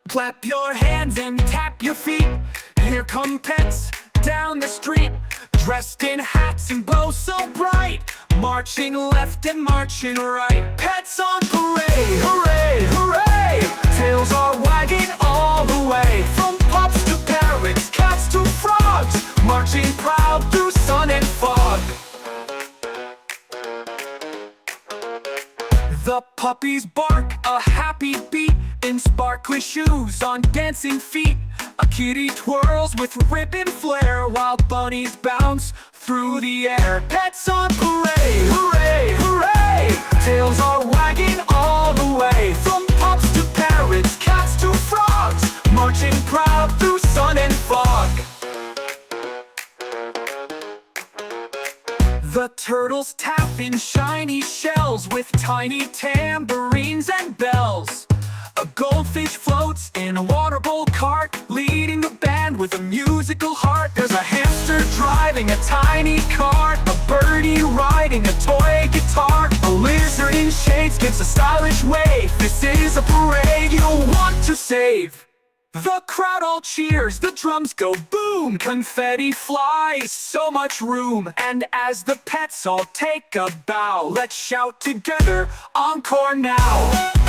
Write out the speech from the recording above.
Clap your hands and tap your feet. Here come pets down the street, dressed in hats and bows so bright, marching left and marching right. Pets on parade, hooray, hooray! Tails are wagging all the way, from pups to parrots, cats to frogs, marching proud through sun and fog. The puppies bark a happy beat in sparkly shoes on dancing feet. A kitty twirls with ribbon flare while bunnies bounce through the air. Pets on parade, hooray, hooray! Tails are wagging all the way, from pups to parrots, cats to frogs, marching proud through sun and fog. The turtles tap in shiny shells with tiny tambourines and bells. A goldfish floats in a water bowl cart, leading the band with a musical heart. There's a hamster driving a tiny cart, a birdie riding a toy guitar. A lizard in shades gives a stylish wave. This is a parade you'll want to save. The crowd all cheers, the drums go boom, confetti flies, so much room. And as the pets all take a bow, let's shout together, encore now!